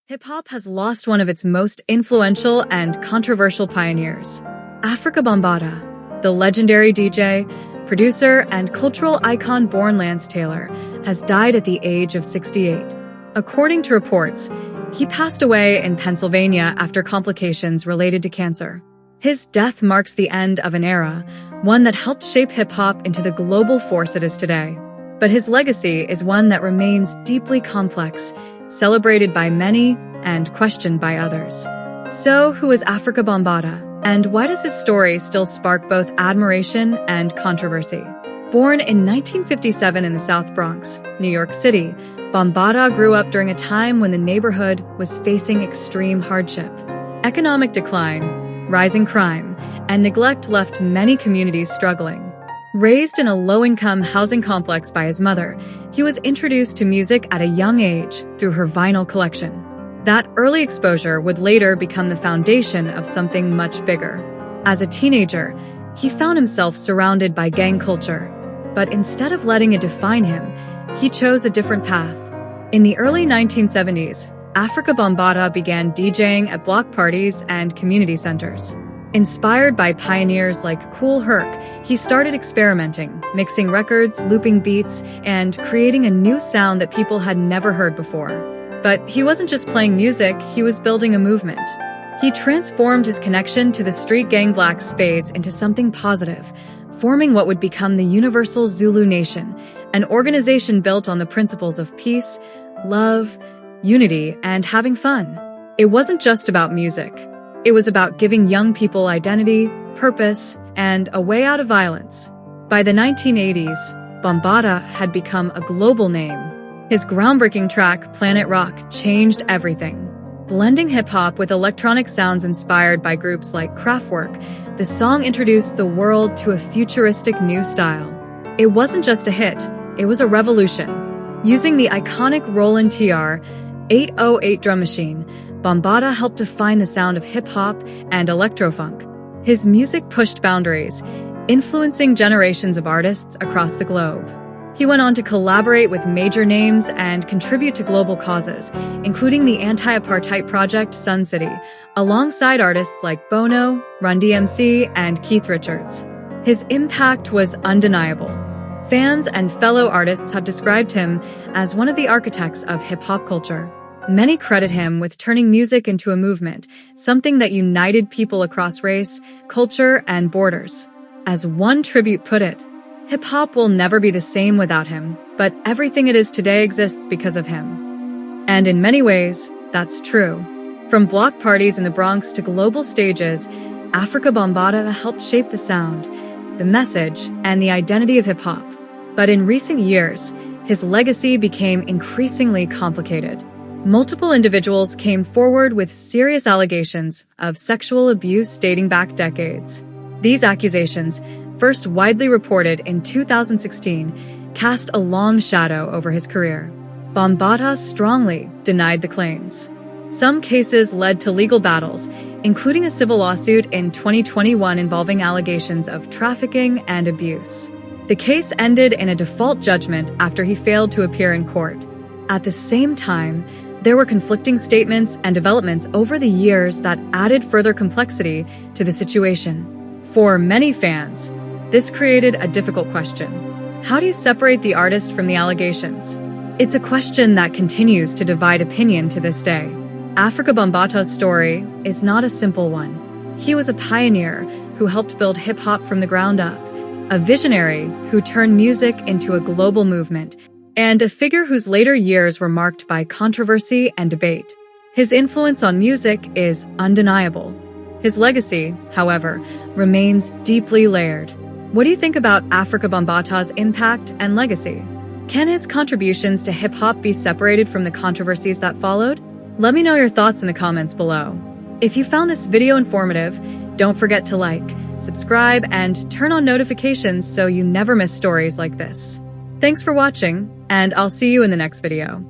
Hip-hop has lost one of its most influential and controversial pioneers. Afrika Bambaataa, the legendary DJ, producer, and cultural icon born Lance Taylor, has died at the age of 68. According to reports, he passed away in Pennsylvania after complications related to cancer. His death marks the end of an era, one that helped shape hip-hop into the global force it is today. But his legacy is one that remains deeply complex, celebrated by many and questioned by others. So, who is Afrika Bambaataa, and why does his story still spark both admiration and controversy? Born in 1957 in the South Bronx, New York City, Bambaataa grew up during a time when the neighborhood was facing extreme hardship. Economic decline, rising crime, and neglect left many communities struggling. Raised in a low-income housing complex by his mother, he was introduced to music at a young age through her vinyl collection. That early exposure would later become the foundation of something much bigger. As a teenager, he found himself surrounded by gang culture, but instead of letting it define him, he chose a different path. In the early 1970s, Afrika Bambaataa began DJing at block parties and community centers. Inspired by pioneers like Kool Herc, he started experimenting, mixing records, looping beats, and creating a new sound that people had never heard before. But he wasn't just playing music, he was building a movement. He transformed his connection to the street gang Black Spades into something positive, forming what would become the Universal Zulu Nation, an organization built on the principles of peace, love, unity, and having fun. It wasn't just about music. It was about giving young people identity, purpose, and a way out of violence. By the 1980s, Bambaataa had become a global name. His groundbreaking track, Planet Rock, changed everything. Blending hip-hop with electronic sounds inspired by groups like Kraftwerk, the song introduced the world to a futuristic new style. It wasn't just a hit, it was a revolution. Using the iconic Roland TR 808 drum machine, Bambaataa helped define the sound of hip-hop and electro-funk. His music pushed boundaries, influencing generations of artists across the globe. He went on to collaborate with major names and contribute to global causes, including the anti-apartheid project Sun City, alongside artists like Bono, Run DMC, and Keith Richards. His impact was undeniable. Fans and fellow artists have described him as one of the architects of hip-hop culture. Many credit him with turning music into a movement, something that united people across race, culture, and borders. As one tribute put it, hip-hop will never be the same without him, but everything it is today exists because of him. And in many ways, that's true. From block parties in the Bronx to global stages, Afrika Bambaataa helped shape the sound, the message, and the identity of hip-hop. But in recent years, his legacy became increasingly complicated. Multiple individuals came forward with serious allegations of sexual abuse dating back decades. These accusations, first widely reported in 2016, cast a long shadow over his career. Bambaataa strongly denied the claims. Some cases led to legal battles, including a civil lawsuit in 2021 involving allegations of trafficking and abuse. The case ended in a default judgment after he failed to appear in court. At the same time, there were conflicting statements and developments over the years that added further complexity to the situation. For many fans, this created a difficult question. How do you separate the artist from the allegations? It's a question that continues to divide opinion to this day. Afrika Bambaataa's story is not a simple one. He was a pioneer who helped build hip-hop from the ground up, a visionary who turned music into a global movement, and a figure whose later years were marked by controversy and debate. His influence on music is undeniable. His legacy, however, remains deeply layered. What do you think about Afrika Bambaataa's impact and legacy? Can his contributions to hip-hop be separated from the controversies that followed? Let me know your thoughts in the comments below. If you found this video informative, don't forget to like, subscribe, and turn on notifications so you never miss stories like this. Thanks for watching, and I'll see you in the next video.